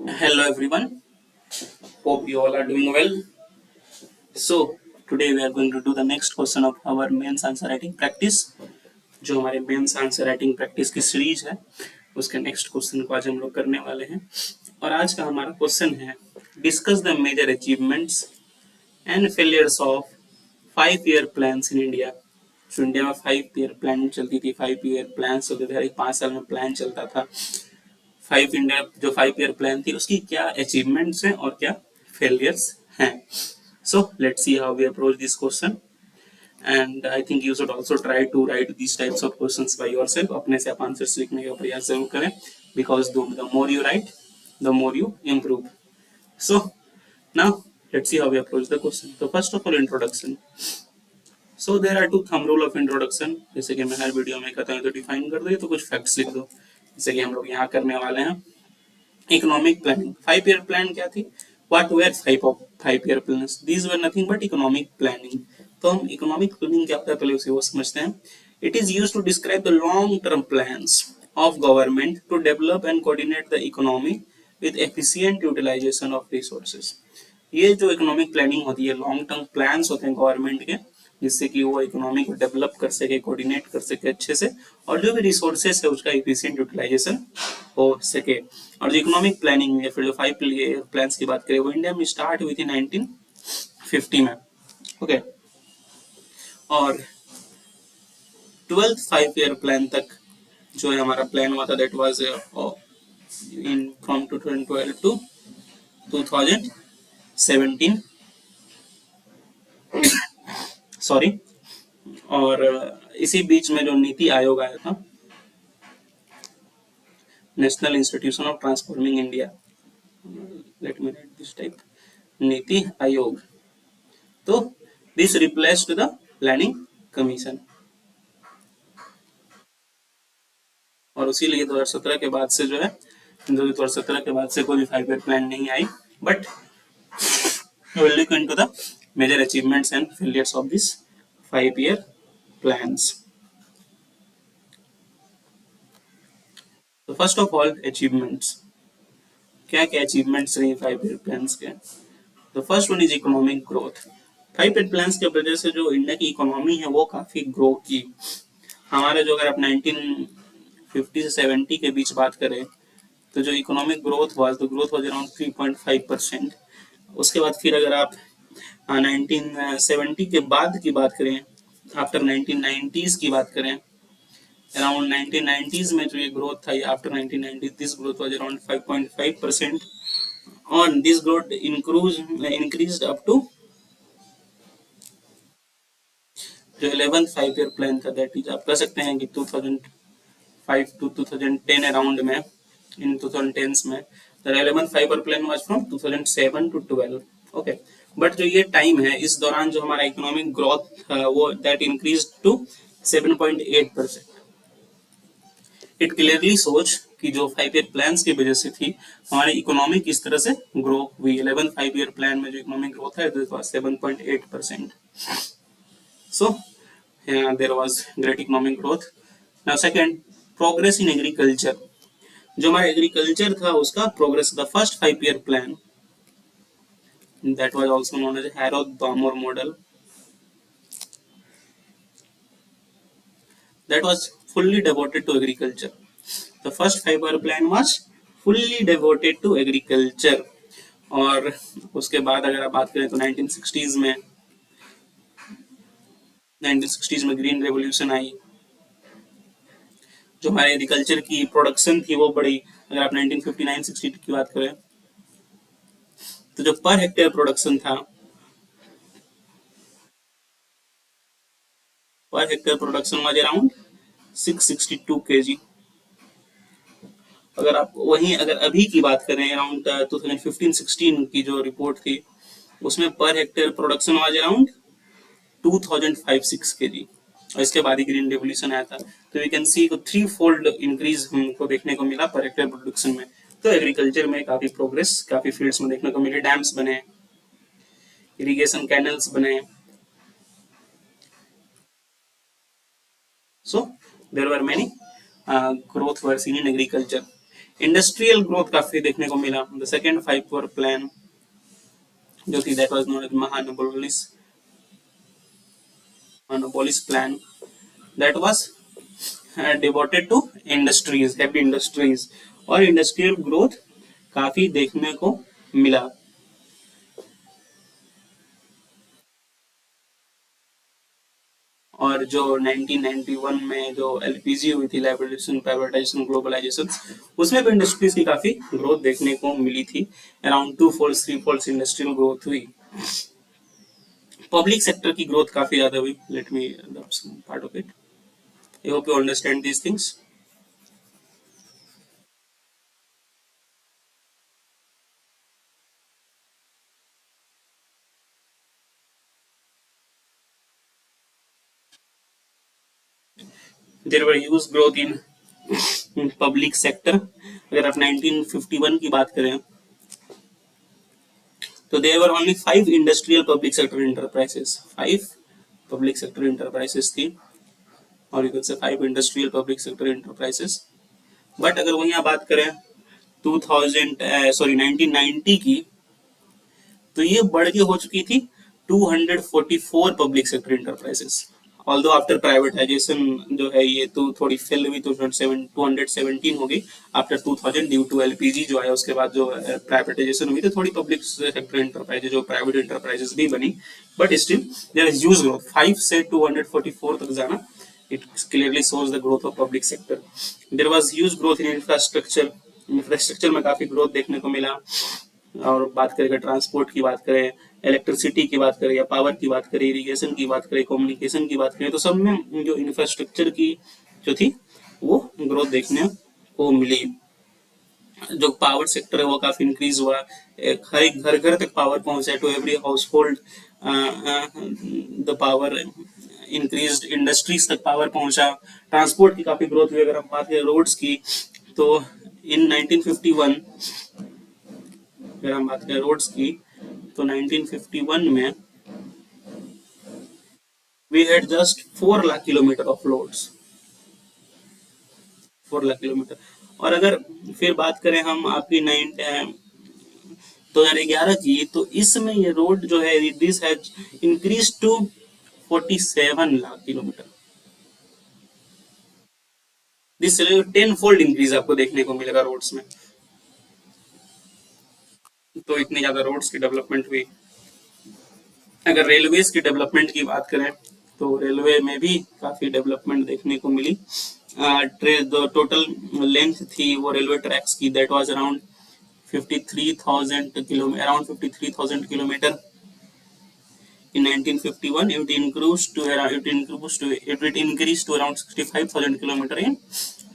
Hello everyone, hope you all are doing well. So today we are going to do the next question of our mains answer writing practice. जो हमारे mains answer writing practice की series है उसके next question को आज हम लोग करने वाले हैं। और आज का हमारा क्वेश्चन है discuss the major achievements and failures of 5 year plans in India. जो इंडिया में 5 ईयर प्लान चलती थी, 5 ईयर प्लान होते थे, 5 साल में प्लान चलता था। 5 ईयर प्लान थी उसकी क्या अचीवमेंट्स हैं और क्या फेलियर्स हैं। So let's see how we approach this question and I think you should also try to write this types of questions by yourself. अपने से आप आंसर्स लिखने का प्रयास जरूर करें because the more you write the more you improve. So now let's see how we approach the question. So first of all, introduction. So there are two thumb rule of introduction. जैसे कि मैं हर video में कहता हूँ तो define कर दो, तो कुछ फैक्ट्स लिख दो। जैसे कि हम लोग यहाँ करने वाले हैं इकोनॉमिक प्लानिंग। 5 ईयर प्लान क्या थी? What were 5 year plans? These were nothing but economic planning. तो हम इकोनॉमिक प्लानिंग क्या होता है पहले उसे वो समझते हैं। It is used to describe the long term plans of government to develop and coordinate the economy with efficient utilisation of resources. ये जो इकोनॉमिक प्लानिंग होती है, लॉन्ग टर्म प्लान्स होते हैं गवर्नमेंट के, जिससे कि वो इकोनॉमी को डेवलप कर सके, कोऑर्डिनेट कर सके अच्छे से, और जो भी रिसोर्सेस है उसका एफिशिएंट यूटिलाइजेशन हो सके। और जो इकोनॉमिक प्लानिंग या फिर जो 5 प्लान्स की बात करें वो इंडिया में स्टार्ट हुई थी 1950 में। ओके, और 12th 5 ईयर प्लान तक जो है हमारा प्लान हुआ था that was in from 2012 to 2017, sorry. और इसी बीच में जो नीति आयोग आया था, national institution of transforming India, let me write this type, NITI Aayog, तो this replaced the planning commission. और इसीलिए 2017 के बाद से जो है 2017 के बाद से कोई भी 5 ईयर प्लान नहीं आई। But will look into the major achievements and failures of this 5 year plans. तो फर्स्ट ऑफ ऑल अचीवमेंट्स, क्या क्या अचीवमेंट्स रही 5 ईयर प्लान्स के। The first one is economic growth. 5 year plans की वजह से जो इंडिया की इकोनॉमी है वो काफी ग्रो की। हमारे जो अगर आप 1950 से 70 के बीच बात करें तो जो economic growth was, the growth was around 3.5%। उसके बाद फिर अगर आप 1970 के बाद की बात करें, आफ्टर 1990s की बात करें, अराउंड 1990s में जो ये ग्रोथ था, after 1990 this growth was around 5.5%। और this growth increased up to जो 11th 5 ईयर प्लान था, दैट इज आप कह सकते हैं कि 2005 टू 2010 अराउंड में, इन 2010s में the 11th 5 year plan was from 2007 to 12। Okay, but जो ये टाइम है इस दौरान जो हमारा इकोनॉमिक ग्रोथ वो that increase to 7.8%। It clearly shows कि जो 5 ईयर प्लान्स की वजह से थी हमारी इकोनॉमी किस तरह से ग्रो हुई। 11th 5 ईयर प्लान में जो इकोनॉमिक ग्रोथ है this was 7.8%। So there was great economic growth. Now second, progress in agriculture. जो हमारा एग्रीकल्चर था उसका progress, the first 5 year plan that was also known as Harrod-Balmer model, that was fully devoted to agriculture. The first 5 year plan was fully devoted to agriculture. और उसके बाद अगर आप बात करें तो 1960s में ग्रीन रेवोल्यूशन आई, जो हमारे एग्रीकल्चर की प्रोडक्शन थी वो बढ़ी। अगर आप 1959-60 की बात करें तो जो पर हेक्टेयर प्रोडक्शन था, per hectare production was around 662 kg। अगर आप वहीं अगर अभी की बात करें अराउंड 2015-16 की जो रिपोर्ट थी उसमें per hectare production was around 2056 kg। और इसके बाद ही ग्रीन रेवोल्यूशन आया था, तो we can see 3-fold increase हमको देखने को मिला पर हेक्टेयर प्रोडक्शन में। तो एग्रीकल्चर में काफी प्रोग्रेस काफी फील्ड्स में देखने को मिली। डैम्स बने, इरिगेशन कैनल्स बने। So there were many growth were seen in agriculture. Industrial growth काफी देखने को मिला। द सेकेंड 5 ईयर प्लान जो थी दैट वाज नोन एज महानोपोलिस plan that was devoted to industries, heavy industries, और इंडस्ट्रियल ग्रोथ काफी देखने को मिला। और जो 1991 में जो एलपीजी हुई थी, लिबरेशन प्राइवेटाइजेशन ग्लोबलाइजेशन, उसमें भी इंडस्ट्रीज की काफी ग्रोथ देखने को मिली थी। Around 2 fold 3 fold industrial growth हुई। पब्लिक सेक्टर की ग्रोथ काफी ज्यादा हुई। Let me part of it. I hope you understand these things. There were huge growth in public sector. अगर आप 1951 की बात करें तो there were only 5 industrial public sector enterprises. 5 public sector enterprises थी, और you can say 5 industrial public sector enterprises. But अगर वही आप बात करें 1990 की, तो ये बढ़ के हो चुकी थी 244 public sector enterprises. Although after privatisation जो है ये तो थोड़ी फेल हुई, तो 217 हो गई आफ्टर 2000 ड्यू टू एलपीजी जो है। उसके बाद जो प्राइवेटाइजेशन हुई तो थोड़ी पब्लिक सेक्टर इंटरप्राइजेस जो प्राइवेट इंटरप्राइजेस भी बनी, but still there is huge growth. 5 से 244 तक जाना, it clearly shows the growth of public sector. There was huge growth in infrastructure. Infrastructure में काफी ग्रोथ देखने को मिला। और बात करें ट्रांसपोर्ट की बात करें, इलेक्ट्रिसिटी की बात करें, या पावर की बात करें, इरिगेशन की बात करें, कम्युनिकेशन की बात करें, तो सब में जो इंफ्रास्ट्रक्चर की जो थी वो ग्रोथ देखने को मिली। जो पावर सेक्टर है वो काफी इंक्रीज हुआ। हर एक घर घर तक पावर पहुंचा, to every household the power increase. Industries तक पावर पहुंचा। ट्रांसपोर्ट की काफी ग्रोथ हुई। अगर हम बात करें रोड्स की, तो इन 1951 अगर हम बात करें रोड्स की, तो 1951 में we had just 4 lakh kilometre of roads. 4 lakh kilometre. और अगर फिर बात करें हम आपकी 2011 की, तो इसमें ये रोड जो है this has increase to 47 lakh kilometre. This 10 fold increase आपको देखने को मिलेगा रोड्स में। तो इतनी ज्यादा रोड्स की डेवलपमेंट हुई। अगर रेलवेज की डेवलपमेंट की बात करें, तो रेलवे में भी काफी डेवलपमेंट देखने को मिली। टोटल लेंथ थी वो रेलवे ट्रैक्स की, that was around 53,000 kilometre, around 53,000 kilometre in 1951. It increased to around 65,000 kilometre in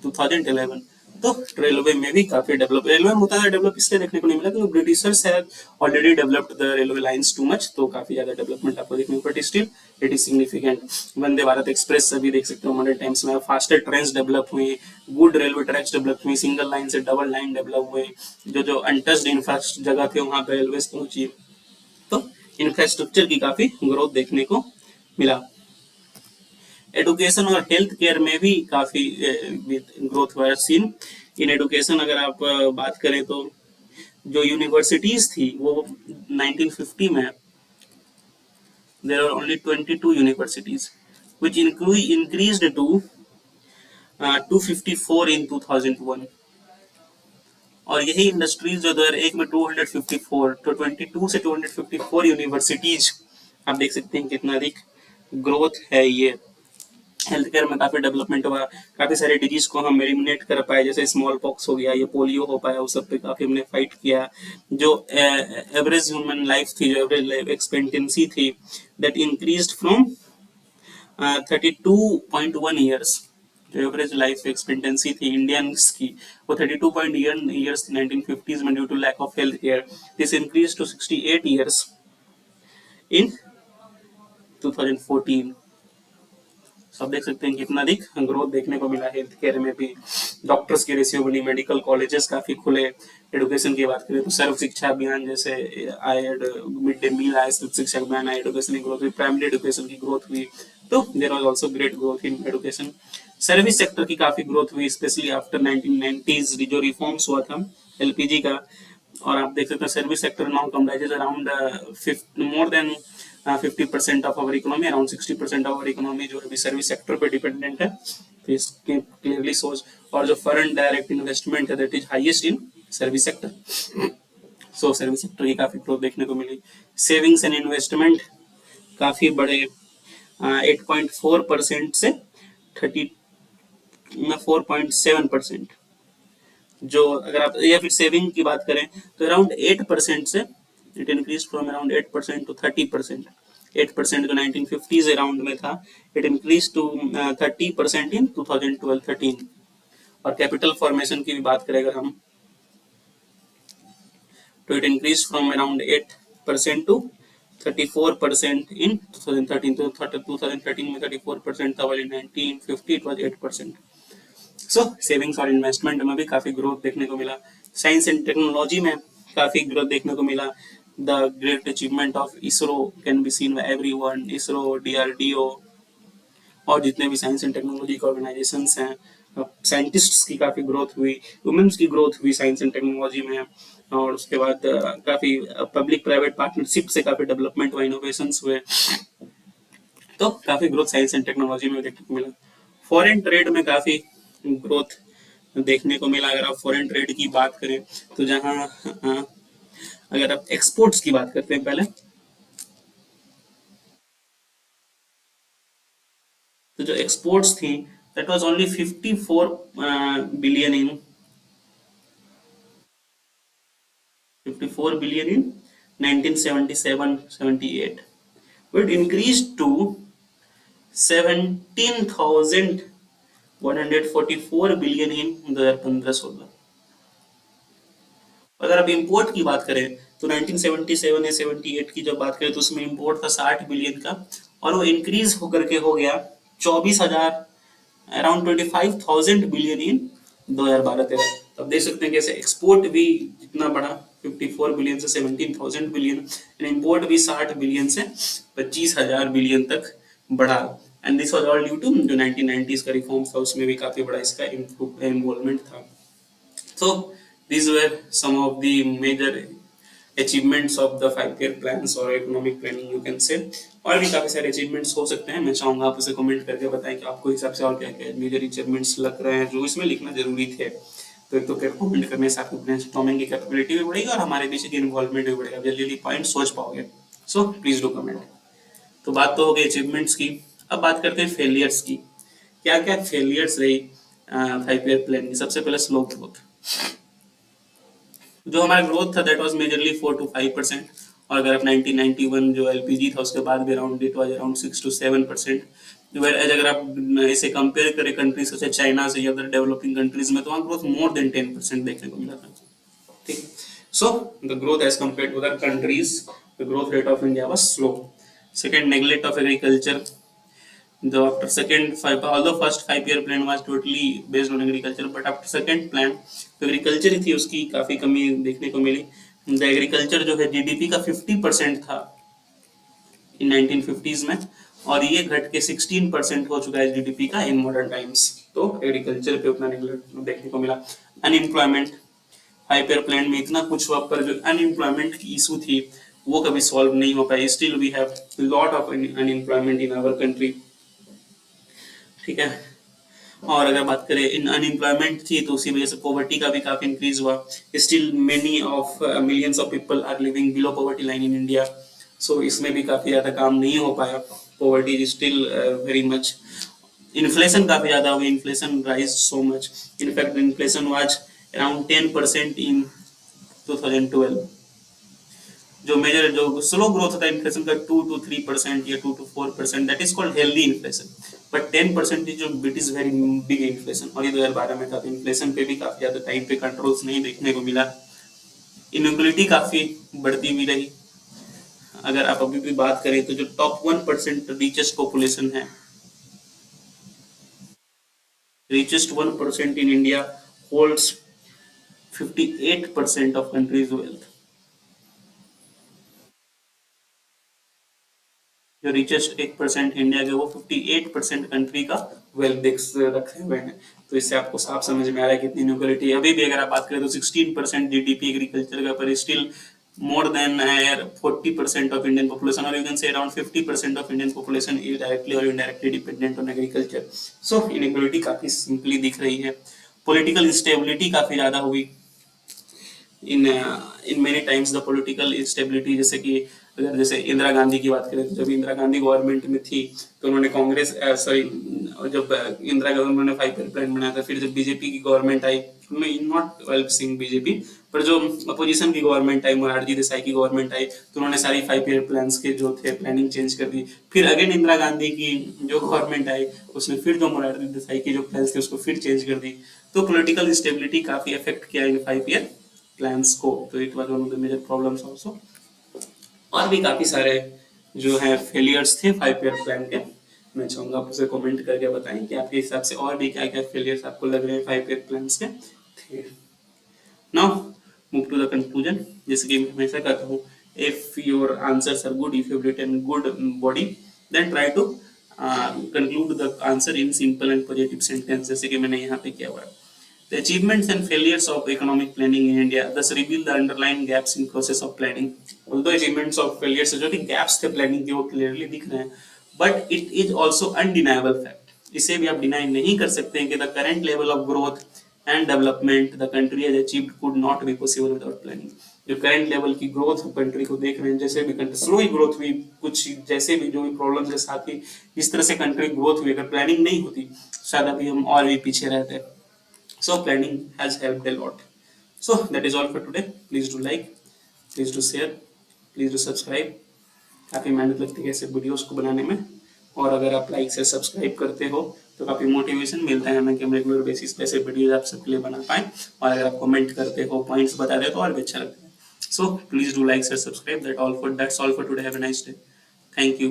2011. तो रेलवे में भी काफी डेवलप, रेलवे में उतना डेवलप इसलिए देखने को नहीं मिला क्योंकि Britishers have already developed the railway lines too much, तो काफी ज्यादा डेवलपमेंट आपको देखने को, but still it is significant. Vande Bharat express अभी देख सकते हो मॉडर्न टाइम्स में, फास्टर ट्रेन्स डेवलप हुई, गुड रेलवे ट्रैक्स डेवलप हुई, सिंगल लाइन से डबल लाइन डेवलप हुए, जो अनटच्ड इंफ्रास्ट्रक्चर जगह थे वहां पे रेलवे पहुंची। तो इंफ्रास्ट्रक्चर की काफी ग्रोथ देखने को मिला। एडुकेशन और हेल्थ केयर में भी काफी ग्रोथ हुआ सीन। इन एडुकेशन अगर आप बात करें तो जो यूनिवर्सिटीज थी वो 1950 में there are only 22 universities which increased to 254 in 2001। और यही इंडस्ट्रीज जो 2001 में 254 तो 22 से 254 यूनिवर्सिटीज, आप देख सकते हैं कितना अधिक ग्रोथ है ये। हेल्थ केयर में काफी डेवलपमेंट हुआ। काफी सारे डिजीज को हम एलिमिनेट कर पाए, जैसे स्मॉल पॉक्स हो गया, ये पोलियो हो पाया, उस सब पे काफी हमने फाइट किया। जो एवरेज ह्यूमन लाइफ थी, जो एवरेज लाइफ एक्सपेक्टेंसी थी, दैट इंक्रीज्ड फ्रॉम 32.1 ईयर्स। जो एवरेज लाइफ एक्सपेक्टेंसी थी इंडियंस की वो 32.1 ईयर्स थी 1950s में, due to lack of health care. This increase to 68 years in 2014। सब देख सकते हैं कितना अधिक ग्रोथ देखने को मिला हेल्थ केयर में भी। डॉक्टर्स की रेशियो बनी, मेडिकल कॉलेजेस काफी खुले। एडुकेशन की बात करें तो सर्व शिक्षा अभियान जैसे आए, मिड डे मील आए, सर्व शिक्षा अभियान आए, एडुकेशन की ग्रोथ हुई, प्राइमरी एडुकेशन की ग्रोथ हुई। तो there was also great growth in education. Service sector की काफी ग्रोथ हुई, स्पेशली आफ्टर 1990s जो रिफॉर्म्स हुआ था एलपीजी का। और आप देख सकते हैं service sector now comprises around more than 50% of our economy, around 60% of our economy जो अभी सर्विस सेक्टर पे डिपेंडेंट है। तो इसके क्लियरली सोच, और जो फॉरेन डायरेक्ट इन्वेस्टमेंट है that is highest in service sector. So service sector की काफी ग्रोथ देखने को मिली। सेविंग्स एंड इन्वेस्टमेंट काफी बड़े, 8.4% से 4.7%। जो अगर आप या फिर सेविंग की बात करें तो अराउंड 8% से it increase from around 8% to 30%। 8% जो 1950s अराउंड में था, इट इंक्रीज टू 30% इन 2012-13। और कैपिटल फॉर्मेशन की भी बात करें अगर हम, तो it increase from around 8% to 34% in 2013। तो 2013 में 34% था, वाले 1950 इट वाज 8%। सो सेविंग्स और इन्वेस्टमेंट में भी काफी ग्रोथ देखने को मिला। साइंस एंड टेक्नोलॉजी में काफी ग्रोथ देखने को मिला। The great achievement of ISRO can be seen by everyone. ISRO, DRDO और जितने भी साइंस एंड टेक्नोलॉजी के ऑर्गेनाइजेशंस हैं, साइंटिस्ट्स की काफी ग्रोथ हुई, वुमेन्स की ग्रोथ हुई साइंस एंड टेक्नोलॉजी में। और उसके बाद काफी पब्लिक प्राइवेट पार्टनरशिप से काफी डेवलपमेंट हुआ, इनोवेशंस हुए। तो काफी ग्रोथ साइंस एंड टेक्नोलॉजी में देखने को मिला। फॉरेन ट्रेड में काफी ग्रोथ देखने को मिला। अगर आप फॉरेन ट्रेड की बात करें तो जहां अगर आप एक्सपोर्ट्स की बात करते हैं पहले, तो जो एक्सपोर्ट्स थी that was only 54 billion in 54 billion in 1977-78, it increased to 17,144 billion in 2015-16। अगर आप इंपोर्ट की बात करें तो 1977 या 78 की जब बात करें तो उसमें इंपोर्ट था 60 बिलियन का, और वो इंक्रीज होकर के हो गया 24,000, अराउंड 25,000 बिलियन इन 2012-13। तो आप देख सकते हैं कैसे एक्सपोर्ट भी जितना बढ़ा 54 बिलियन से 17,000 बिलियन, एंड इंपोर्ट भी 60 बिलियन से 25,000 बिलियन तक बढ़ा। And this was all due to जो 1990s का रिफॉर्म था, उसमें भी काफी बड़ा इसका इन्वॉल्वमेंट था। So these were some of the major achievements of the 5 year plans or economic planning you can say। और भी काफी सारे अचीवमेंट्स हो सकते हैं, मैं चाहूंगा आप उसे कमेंट करके बताएं कि आपको हिसाब से और क्या क्या मेजर अचीवमेंट्स लग रहे हैं जो इसमें लिखना जरूरी थे। तो एक तो क्या कमेंट करने से आपकी ब्रेनस्टॉर्मिंग की कैपेबिलिटी भी बढ़ेगी और हमारे पीछे की इन्वॉल्वमेंट भी बढ़ेगा, जल्दी पॉइंट सोच पाओगे। So please do comment. तो बात तो हो गई अचीवमेंट्स की, अब बात करते हैं फेलियर्स की। क्या क्या फेलियर्स रही 5 year प्लान की। सबसे पहले स्लो ग्रोथ। जो हमारा ग्रोथ था दैट वाज मेजरली 4 to 5%। और अगर आप 1991 जो एलपीजी था उसके बाद भी around it was around 6 to 7%। अगर आप इसे कंपेयर करें कंट्रीज जैसे चाइना से या अदर डेवलपिंग कंट्रीज में, तो वहाँ ग्रोथ मोर देन 10% देखने को मिला था। ठीक, so the growth as compare to other countries, the growth rate of India was slow. Second, neglect of agriculture. The after second five, although first 5 year plan was totally based on agriculture, but after second plan तो agriculture ही थी उसकी काफी कमी देखने को मिली। The agriculture जो है GDP का 50% था इन 1950s में, और ये घट के 16% हो चुका है जीडीपी का इन मॉडर्न टाइम्स। तो एग्रीकल्चर पे उतना नेग्लेक्ट देखने को मिला। अनएम्प्लॉयमेंट, 5 year प्लान में इतना कुछ हुआ पर जो अनएम्प्लॉयमेंट की इशू थी वो कभी सॉल्व नहीं हो पाई। Still we have lot of unemployment in our country. ठीक है, और अगर बात करें इन अनएम्प्लॉयमेंट थी तो उसी वजह से पॉवर्टी का भी काफी इंक्रीज हुआ। Still many of millions of people are living below poverty line in India. So इसमें भी काफी ज्यादा काम नहीं हो पाया। Poverty is still very much. Inflation काफी ज्यादा हुई, inflation rise so much. In fact inflation was around 10% in 2012। जो मेजर जो स्लो ग्रोथ होता है इन्फ्लेशन का 2 to 3% या 2 to 4%, that is called healthy inflation. But 10% जो bit is very big inflation, और ये 2012 में था। तो इन्फ्लेशन पे भी काफी ज्यादा टाइम पे कंट्रोल्स नहीं देखने को मिला। इनइक्वलिटी काफी बढ़ती हुई रही। अगर आप अभी भी बात करें तो जो टॉप 1% रिचेस्ट पॉपुलेशन है, richest 1% in India holds 58% of countries wealth. जो रिचेस्ट 1% इंडिया के, वो 58% कंट्री का वेल्थ देख रखे हुए हैं। तो इससे आपको साफ समझ में आ रहा है कितनी इनइक्वालिटी है। अभी भी अगर आप बात करें तो 16% जीडीपी एग्रीकल्चर का, पर still more than 40% of Indian population, or you can say around 50% of Indian population is directly or indirectly dependent on agriculture. So inequality काफी simply दिख रही है। Political instability काफी ज्यादा हुई in many times the political instability. जैसे कि अगर जैसे इंदिरा गांधी की बात करें तो जब इंदिरा गांधी गवर्नमेंट में थी तो उन्होंने कांग्रेस सॉरी जब इंदिरा गवर्नमेंट ने 5 ईयर प्लान बनाया था, फिर जब बीजेपी की गवर्नमेंट आई, मैं नॉट वेल सिंग बीजेपी, पर जो अपोजिशन की गवर्नमेंट आई, मोरारजी देसाई की गवर्नमेंट आई, तो उन्होंने सारी 5 ईयर प्लान्स के जो थे प्लानिंग चेंज कर दी। फिर अगेन इंदिरा गांधी की जो गवर्नमेंट आई, उसने फिर जो मोरारजी देसाई की जो प्लान्स थे उसको फिर चेंज कर दी। तो पॉलिटिकल इंस्टेबिलिटी काफी अफेक्ट किया इन 5 ईयर प्लान्स को। तो it was one of the major problems also. और भी काफी सारे जो है फेलियर्स थे 5 ईयर प्लान के। मैं चाहूंगा आप उसे कमेंट करके बताएं कि आपके हिसाब से और भी क्या क्या फेलियर्स आपको लग रहे हैं 5 ईयर प्लान्स के थे। Now move to the conclusion. जैसे कि मैं हमेशा कहता हूँ, if your answers are good, if you written good body, then try to conclude the answer in simple and positive sentence, जैसे कि मैंने यहाँ पे किया हुआ है। The achievements and failures of economic planning in India thus reveal the underlying gaps in process of planning. Although achievements of failures जो कि gaps थे planning के वो clearly दिख रहे हैं, but it is also undeniable fact. इसे भी आप deny नहीं कर सकते हैं कि the current level of growth and development the country has achieved could not be possible without planning. जो करंट लेवल की ग्रोथ कंट्री को देख रहे हैं, जैसे भी कंट्री स्लो ही ग्रोथ हुई, कुछ जैसे भी जो भी प्रॉब्लम्स के साथ ही इस तरह से कंट्री ग्रोथ हुई, अगर प्लानिंग नहीं होती शायद अभी हम और भी पीछे रहते। So planning has helped a lot. So that is all for today. Please do like, please do share, please do subscribe. काफ़ी मेहनत लगती है ऐसे वीडियोस को बनाने में, और अगर आप लाइक से सब्सक्राइब करते हो तो काफ़ी मोटिवेशन मिलता है हमें कि हम रेगुलर बेसिस पे ऐसे वीडियोज आप सबके लिए बना पाएँ। और अगर आप कमेंट करते हो, पॉइंट्स बता दे तो और भी अच्छा लगता है। So please do like, share, subscribe. That's all for today. Have a nice day. Thank you.